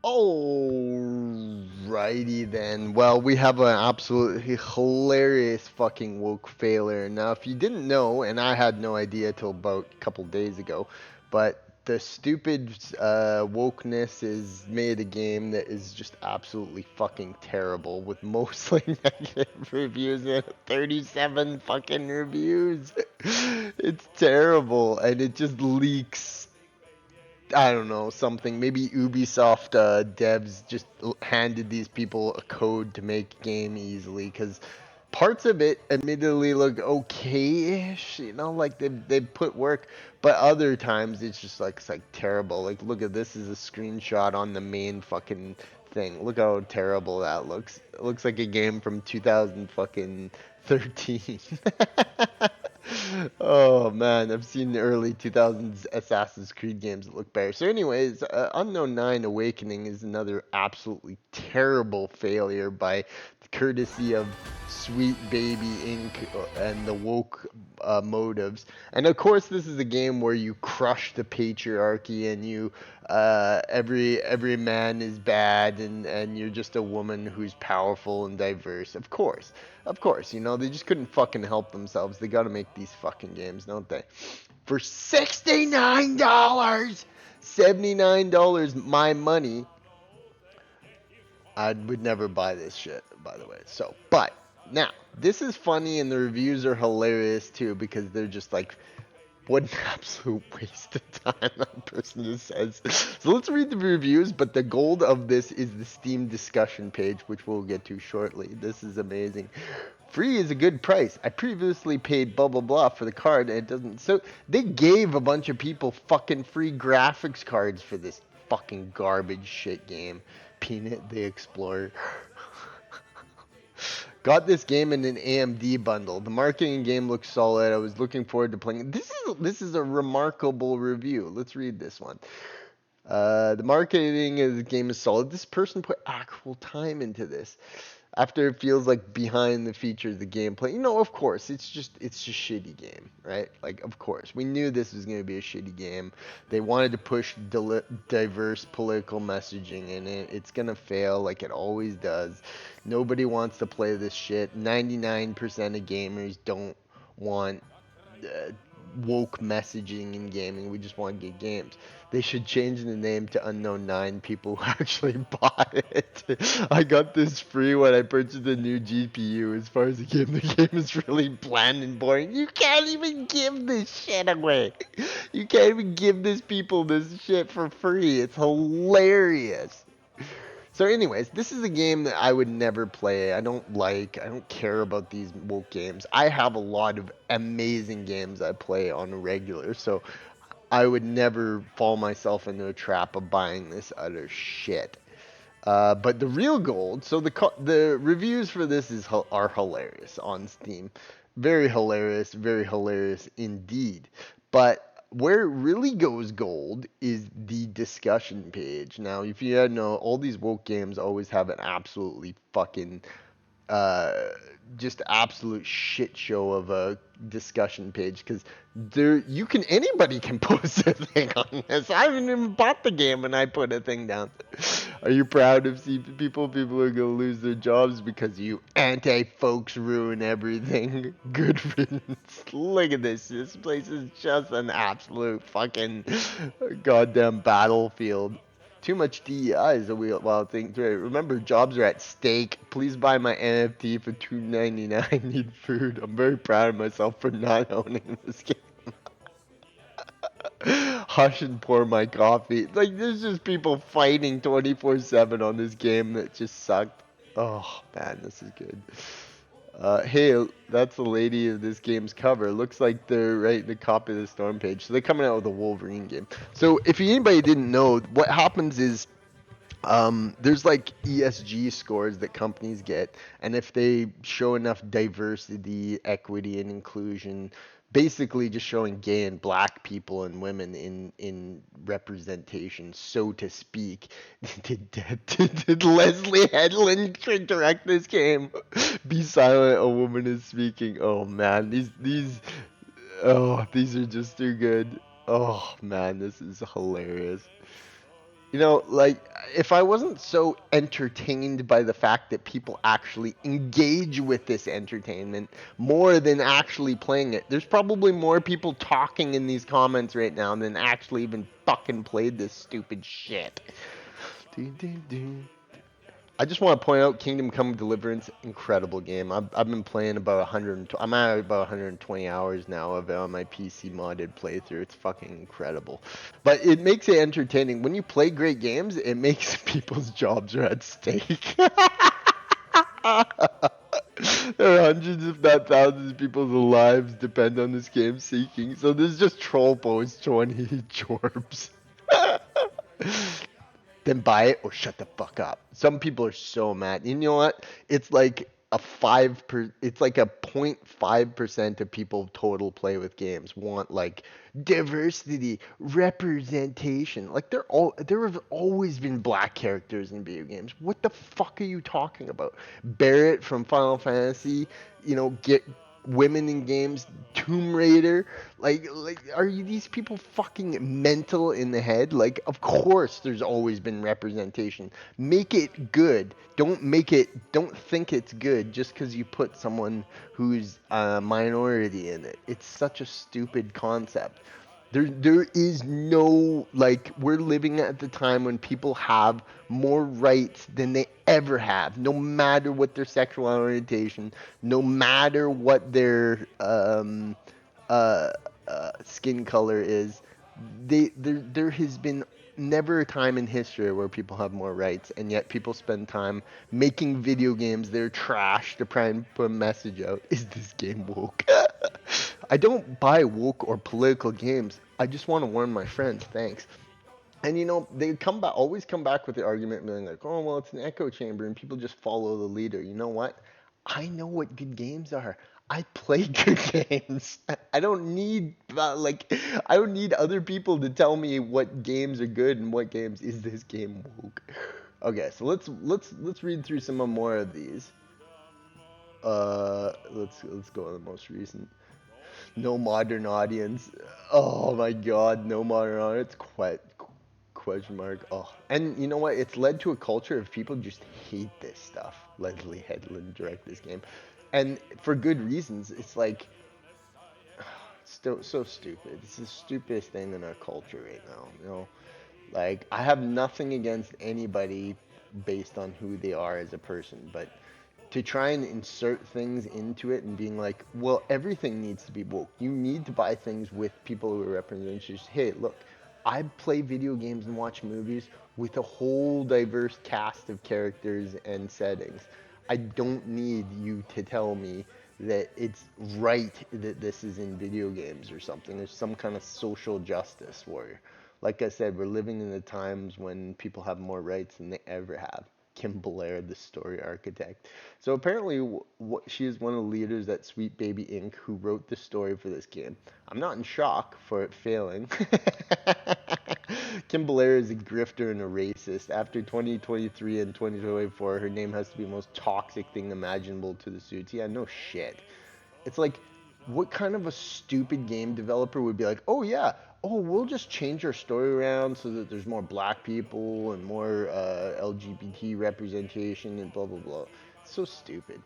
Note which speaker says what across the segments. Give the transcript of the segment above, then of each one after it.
Speaker 1: Alrighty then. Well, we have an absolutely hilarious fucking woke failure. Now, if you didn't know, and I had no idea till about a couple days ago, but the stupid wokeness is made a game that is just absolutely fucking terrible with mostly negative reviews and 37 fucking reviews. It's terrible and it just leaks. I don't know, something. Maybe Ubisoft devs just handed these people a code to make a game easily because parts of it admittedly look okay-ish, like they put work, but other times it's like terrible. Like look at this is a screenshot on the main fucking thing. Look how terrible that looks. It looks like a game from 2000 fucking 13. Oh man, I've seen the early 2000s Assassin's Creed games that look better. So, anyways, Unknown 9 Awakening is another absolutely terrible failure by courtesy of Sweet Baby Inc. And the woke motives. And of course, this is a game where you crush the patriarchy and you every man is bad and you're just a woman who's powerful and diverse. Of course, they just couldn't fucking help themselves. They got to make these fucking games, don't they? For $69, $79 my money. I would never buy this shit, by the way. So, but now this is funny and the reviews are hilarious too because they're just like, what an absolute waste of time, that person just says. So let's read the reviews, but the gold of this is the Steam discussion page, which we'll get to shortly. This is amazing. Free is a good price. I previously paid blah blah blah for the card and it doesn't. So they gave a bunch of people fucking free graphics cards for this fucking garbage shit game. Peanut the Explorer. Got this game in an AMD bundle. The marketing game looks solid. I was looking forward to playing it. This is a remarkable review. Let's read this one. The marketing of the game is solid. This person put actual time into this. After it feels like behind the features of the gameplay, of course, it's just shitty game, right? Like, of course, we knew this was going to be a shitty game. They wanted to push diverse political messaging in it. It's going to fail like it always does. Nobody wants to play this shit. 99% of gamers don't want woke messaging in gaming. We just want to get games. They should change the name to Unknown 9 people who actually bought it. I got this free when I purchased a new GPU. As far as the game is really bland and boring. You can't even give this shit away. You can't even give these people this shit for free. It's hilarious. So, anyways, this is a game that I would never play. I don't care about these woke games. I have a lot of amazing games I play on a regular, so I would never fall myself into a trap of buying this utter shit. But the real gold, so the reviews for this are hilarious on Steam. Very hilarious indeed. But where it really goes gold is the discussion page. Now, if you had know, all these woke games always have an absolutely fucking uh, just absolute shit show of a discussion page because anybody can post a thing on this. I haven't even bought the game and I put a thing down. Are you proud of people? People are gonna lose their jobs because you anti-folks ruin everything. Good riddance. Look at this. This place is just an absolute fucking goddamn battlefield. Too much DEI is a wild thing. Remember, jobs are at stake. Please buy my NFT for $2.99. Need food. I'm very proud of myself for not owning this game. Hush and pour my coffee. Like, there's just people fighting 24/7 on this game that just sucked. Oh, man, this is good. Hey, that's the lady of this game's cover. Looks like they're right in the copy of the Storm page. So they're coming out with a Wolverine game. So if anybody didn't know, what happens is there's like ESG scores that companies get, and if they show enough diversity, equity, and inclusion, basically just showing gay and black people and women in representation, so to speak. Did Leslie Headland direct this game? Be silent, a woman is speaking. Oh man, these are just too good. Oh man, this is hilarious. Like if I wasn't so entertained by the fact that people actually engage with this entertainment more than actually playing it, there's probably more people talking in these comments right now than actually even fucking played this stupid shit. Dun, dun, dun. I just want to point out Kingdom Come Deliverance, incredible game. I've been playing about 100. I'm at about 120 hours now of it on my PC modded playthrough. It's fucking incredible. But it makes it entertaining. When you play great games, it makes people's jobs are at stake. There are hundreds, if not thousands, of people's lives depend on this game seeking. So this is just troll posts 20 jorbs. Then buy it or shut the fuck up. Some people are so mad. You know what? It's like it's like a 0.5% of people total play with games want like diversity, representation. Like there have always been black characters in video games. What the fuck are you talking about? Barrett from Final Fantasy, get women in games, Tomb Raider. Like, are you these people fucking mental in the head? Like, of course, there's always been representation. Make it good. Don't think it's good just because you put someone who's a minority in it. It's such a stupid concept. There is no, like, we're living at the time when people have more rights than they ever have, no matter what their sexual orientation, no matter what their uh, skin color is. There has been never a time in history where people have more rights, and yet people spend time making video games. They're trash to try and put a message out. Is this game woke? I don't buy woke or political games. I just want to warn my friends. Thanks. And they always come back with the argument being like, oh well, it's an echo chamber and people just follow the leader. You know what? I know what good games are. I play good games. I don't need I don't need other people to tell me what games are good and what games is this game woke. Okay, so let's read through some more of these. Let's go on the most recent. No modern audience. Oh my god, no modern audience. Question mark. Oh, and you know what? It's led to a culture of people just hate this stuff. Leslie Headland direct this game, and for good reasons. It's like still so stupid. It's the stupidest thing in our culture right now. Like I have nothing against anybody based on who they are as a person, but to try and insert things into it and being like, well, everything needs to be woke. You need to buy things with people who are representatives. Hey, look, I play video games and watch movies with a whole diverse cast of characters and settings. I don't need you to tell me that it's right that this is in video games or something. There's some kind of social justice warrior. Like I said, we're living in the times when people have more rights than they ever have. Kim Blair, the story architect. So apparently, she is one of the leaders at Sweet Baby Inc., who wrote the story for this game. I'm not in shock for it failing. Kim Blair is a grifter and a racist. After 2023 and 2024, her name has to be the most toxic thing imaginable to the suits. Yeah, no shit. It's like, what kind of a stupid game developer would be like, oh yeah, oh we'll just change our story around so that there's more black people and more LGBT representation and blah blah blah. It's so stupid.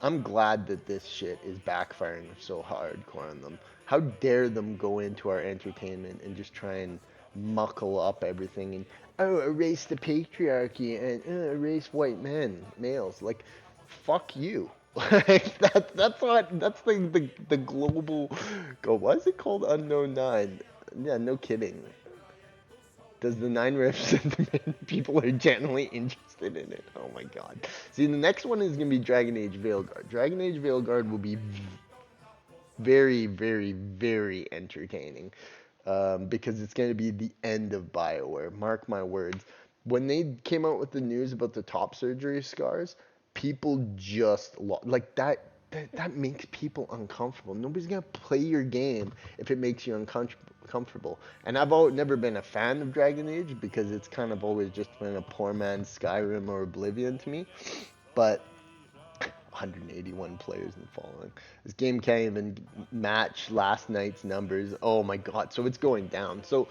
Speaker 1: I'm glad that this shit is backfiring so hardcore on them. How dare them go into our entertainment and just try and muckle up everything and erase the patriarchy and erase white males. Like, fuck you. Like that's the global go. What is it called? Unknown Nine. Yeah, no kidding. Does the nine represent the main people are genuinely interested in it? Oh my god. See, the next one is gonna be Dragon Age Veilguard. Dragon Age Veilguard will be very, very, very entertaining. Because it's going to be the end of BioWare. Mark my words. When they came out with the news about the top surgery scars, people just like that. That makes people uncomfortable. Nobody's gonna play your game if it makes you uncomfortable. And I've never been a fan of Dragon Age because it's kind of always just been a poor man's Skyrim or Oblivion to me. But 181 players in the following. This game can't even match last night's numbers. Oh my god, so it's going down. So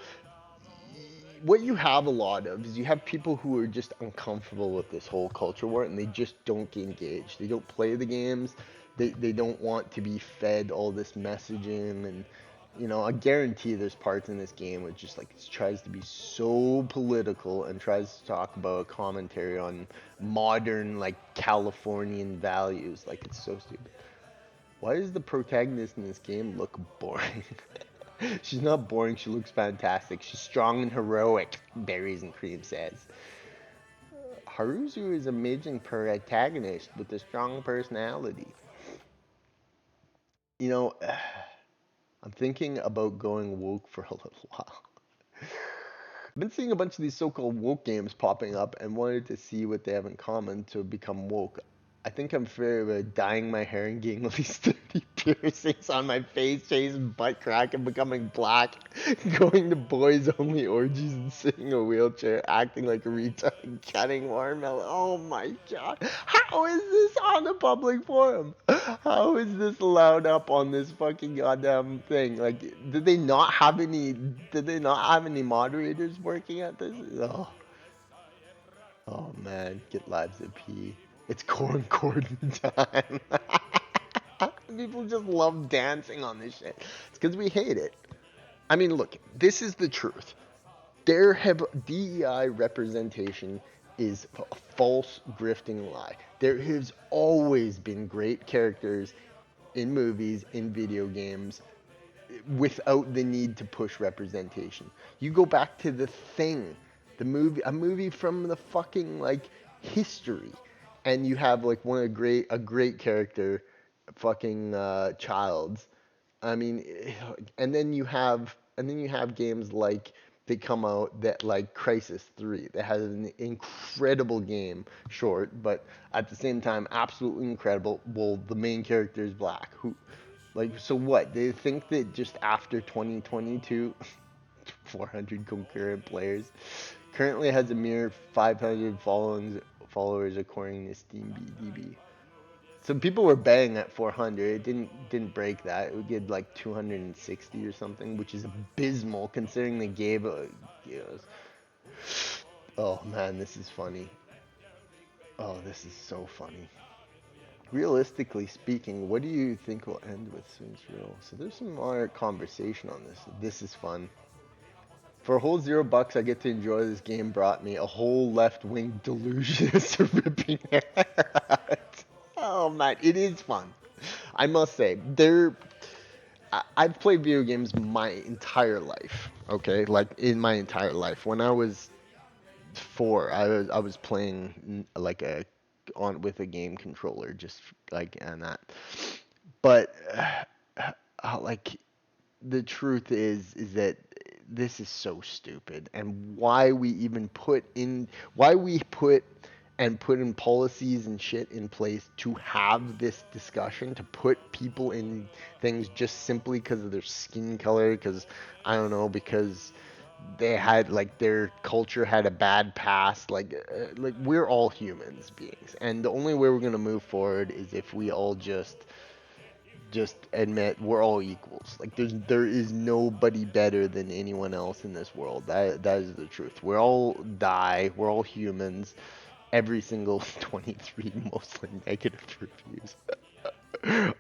Speaker 1: what you have a lot of is you have people who are just uncomfortable with this whole culture war and they just don't get engaged. They don't play the games. They don't want to be fed all this messaging and I guarantee there's parts in this game which just like tries to be so political and tries to talk about a commentary on modern like Californian values. Like it's so stupid. Why does the protagonist in this game look boring? She's not boring, she looks fantastic. She's strong and heroic, Berries and Cream says. Haruzu is an amazing protagonist with a strong personality. You know, I'm thinking about going woke for a little while. I've been seeing a bunch of these so-called woke games popping up and wanted to see what they have in common to become woke. I think I'm fair about dyeing my hair and getting at least 30 piercings on my face, chasing butt crack and becoming black, going to boys only orgies and sitting in a wheelchair, acting like a retard, cutting watermelon. Oh my god. How is this on a public forum? How is this allowed up on this fucking goddamn thing? Like, did they not have any moderators working at this? Oh man, get lives of pee. It's corn cordon time. People just love dancing on this shit. It's because we hate it. I mean, look, this is the truth. There have DEI representation is a false grifting lie. There has always been great characters in movies, in video games, without the need to push representation. You go back to The Thing, a movie from the fucking like history, and you have like a great character, fucking Childs. I mean, and then you have games like they come out that like Crisis 3 that has an incredible game, short, but at the same time absolutely incredible. Well, the main character is black. Like, so what? They think that just after 2022, 400 concurrent players, currently has a mere 500 followers according to SteamDB. Some people were betting at 400. It didn't break that. It would get like 260 or something, which is abysmal considering they gave you know, oh man, this is funny. Oh, this is so funny. Realistically speaking, what do you think will end with Saints Row? So there's some more conversation on this. This is fun. For a whole $0, I get to enjoy this game. Brought me a whole left-wing delusionist ripping hair out. Oh man, it is fun. I must say, I've played video games my entire life. Okay, like in my entire life. When I was 4, I was playing like a on with a game controller, just like and that. But like the truth is that this is so stupid, and why we put in policies and shit in place to have this discussion, to put people in things just simply because of their skin color, because I don't know, because they had like their culture had a bad past. Like we're all humans beings, and the only way we're gonna move forward is if we all just admit we're all equals. Like there is nobody better than anyone else in this world. That is the truth. We're all die. We're all humans. Every single 23 mostly negative reviews.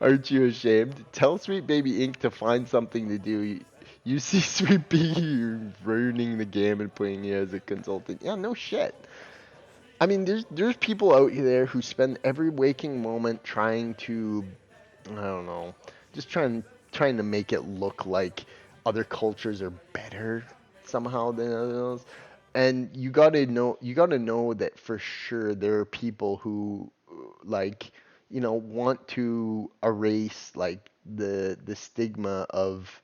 Speaker 1: Aren't you ashamed? Tell Sweet Baby Inc. to find something to do. You see Sweet Baby ruining the game and putting you as a consultant. Yeah, no shit. I mean, there's people out there who spend every waking moment trying to, I don't know, just trying to make it look like other cultures are better somehow than others. And you gotta know that for sure there are people who like want to erase like the stigma of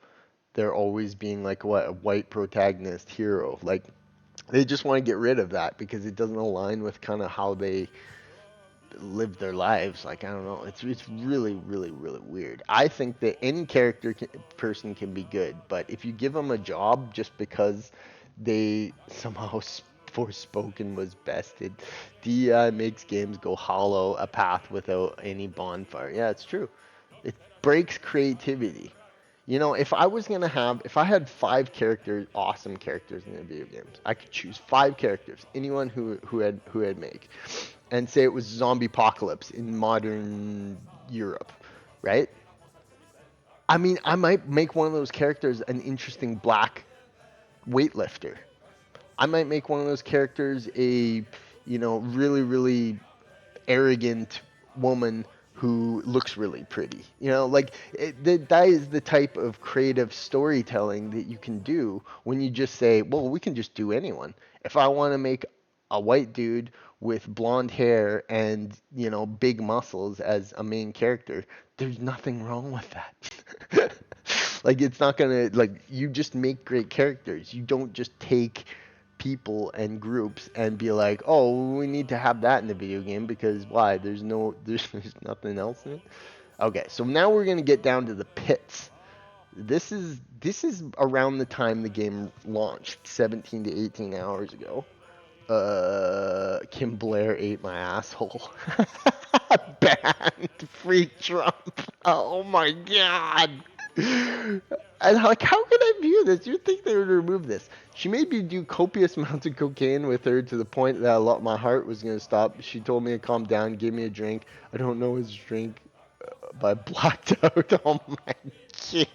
Speaker 1: there always being like what a white protagonist hero. Like they just want to get rid of that because it doesn't align with kind of how they live their lives. Like I don't know, it's really really weird. I think that any person can be good, but if you give them a job just because they somehow Forspoken was bested, DEI makes games go hollow, a path without any bonfire. Yeah, it's true. It breaks creativity. If I was gonna if I had five characters, awesome characters in the video games, I could choose five characters, anyone who had make, and say it was zombie apocalypse in modern Europe, right? I mean, I might make one of those characters an interesting black weightlifter. I might make one of those characters a, really, really arrogant woman who looks really pretty. That is the type of creative storytelling that you can do when you just say, well, we can just do anyone. If I want to make a white dude with blonde hair and, big muscles as a main character, there's nothing wrong with that. Like, it's not gonna, like, you just make great characters. You don't just take people and groups and be like, oh, we need to have that in the video game because why? There's nothing else in it. Okay, so now we're gonna get down to the pits. This is around the time the game launched, 17 to 18 hours ago. Kim Blair ate my asshole. Banned. Free Trump. Oh my god. And like, how could I view this? You'd think they would remove this. She made me do copious amounts of cocaine with her to the point that my heart was gonna stop. She told me to calm down, gave me a drink. I don't know his drink, but I blacked out. Oh my god.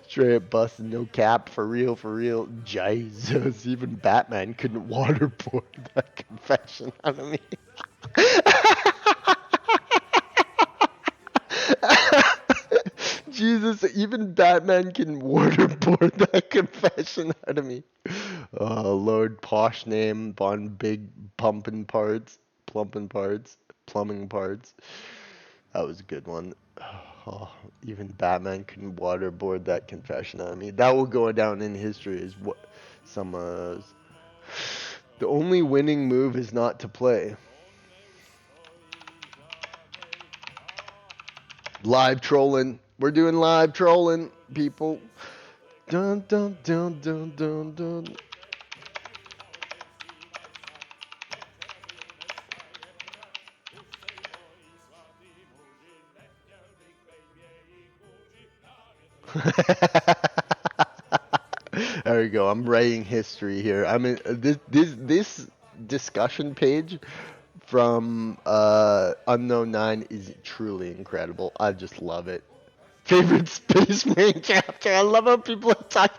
Speaker 1: Straight up busted, no cap, for real, for real. Jesus, even Batman couldn't waterboard that confession out of me. Jesus, even Batman can waterboard that confession out of me. Oh, Lord, posh name, Bon Big Pumping Parts, Plumping Parts, Plumbing Parts. That was a good one. Oh, even Batman couldn't waterboard that confession out of me. That will go down in history as what some. The only winning move is not to play. Live trolling. We're doing live trolling, people. Dun dun dun dun dun dun. There we go. I'm writing history here. I mean, this discussion page from Unknown Nine is truly incredible. I just love it. Favorite Space Marine chapter. I love how people are talking.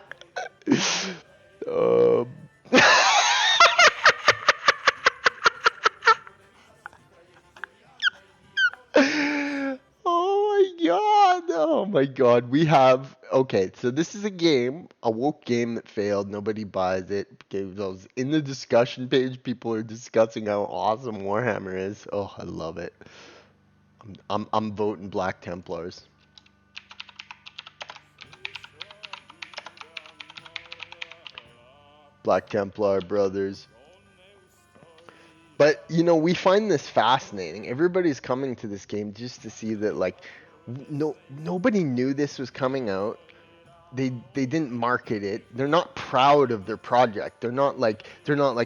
Speaker 1: um, Oh my god. Oh my god. We have okay, so this is a game, a woke game that failed. Nobody buys it. Those in the discussion page, people are discussing how awesome Warhammer is. Oh, I love it. I'm voting Black Templars. Black Templar brothers. But we find this fascinating. Everybody's coming to this game just to see that, like, nobody knew this was coming out. They didn't market it. They're not proud of their project. They're not like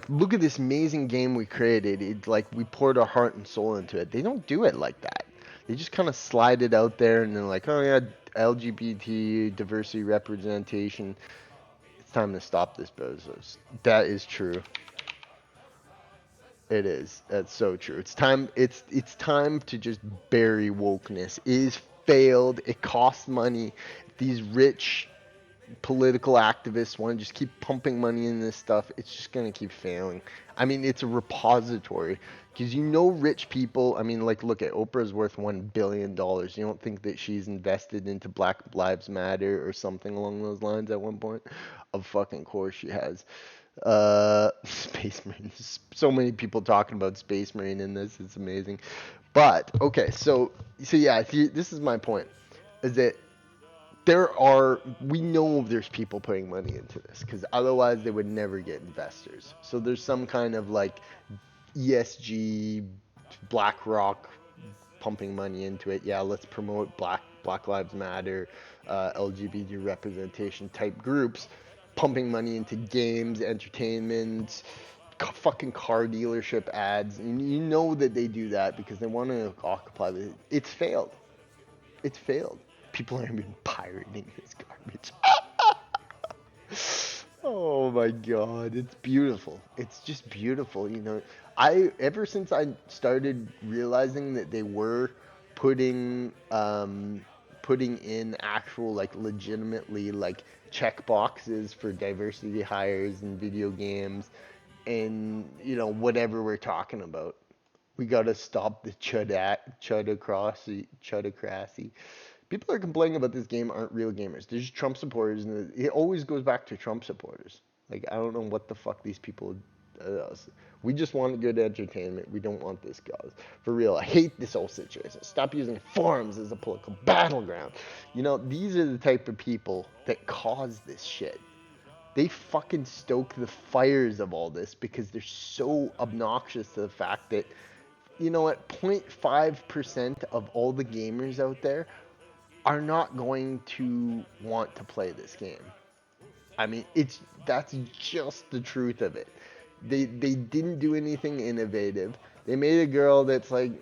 Speaker 1: look at this amazing game we created. It's like we poured our heart and soul into it. They don't do it like that. They just kind of slide it out there and they're like, oh yeah, LGBT diversity representation. It's time to stop this, bozos. That is true. It is. That's so true. It's time to just bury wokeness. It is failed. It costs money. These rich political activists want to just keep pumping money in this stuff. It's just going to keep failing. I mean, it's a repository because rich people. I mean, like, look at Oprah's worth $1 billion. You don't think that she's invested into Black Lives Matter or something along those lines at one point? Of fucking course she has. Space Marine. So many people talking about Space Marine in this. It's amazing. But okay, so yeah, this is my point. Is that we know there's people putting money into this because otherwise they would never get investors. So there's some kind of like ESG, BlackRock pumping money into it. Yeah, let's promote Black Lives Matter, LGBT representation type groups, pumping money into games, entertainment, fucking car dealership ads. And you know that they do that because they want to occupy it. It's failed. It's failed. People aren't even pirating this garbage. Oh my god, it's beautiful. It's just beautiful, you know. I ever since I started realizing that they were putting putting in actual like legitimately like check boxes for diversity hires in video games and you know whatever we're talking about. We gotta stop the chudocracy. People are complaining about this game aren't real gamers. They're just Trump supporters, and it always goes back to Trump supporters. Like I don't know what the fuck these people. Uh, we just want good entertainment. We don't want this, guys. For real, I hate this whole situation. Stop using forums as a political battleground. You know, these are the type of people that cause this shit. They fucking stoke the fires of all this because they're so obnoxious to the fact that you know what, 0.5% of all the gamers out there are not going to want to play this game. I mean, it's that's just the truth of it. They didn't do anything innovative. They made a girl that's like,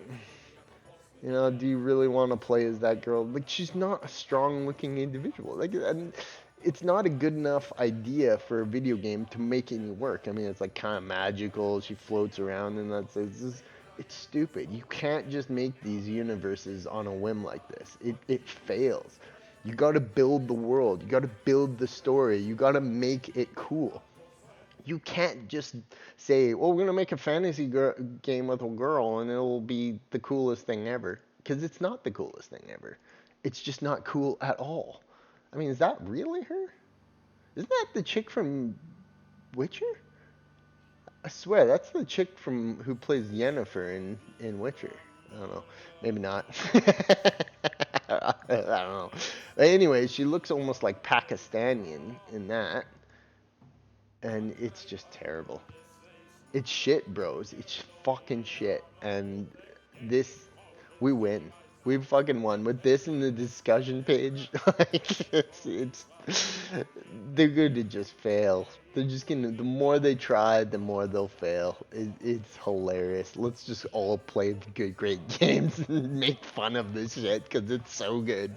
Speaker 1: you know, do you really want to play as that girl? Like, she's not a strong-looking individual. Like, and it's not a good enough idea for a video game to make any work. I mean, it's like kind of magical. She floats around, and it's stupid. You can't just make these universes on a whim like this. It fails. You got to build the world. You got to build the story. You got to make it cool. You can't just say, "Well, we're gonna make a game with a girl, and it'll be the coolest thing ever," because it's not the coolest thing ever. It's just not cool at all. I mean, is that really her? Isn't that the chick from Witcher? I swear, that's the chick from who plays Yennefer in Witcher. I don't know. Maybe not. I don't know. But anyway, she looks almost like Pakistani in that, and it's just terrible. It's shit, bros. It's fucking shit. And this, we win. We fucking won with this in the discussion page. Like they're going to just fail. They're just gonna. The more they try, the more they'll fail. It's hilarious. Let's just all play the good, great games and make fun of this shit because it's so good.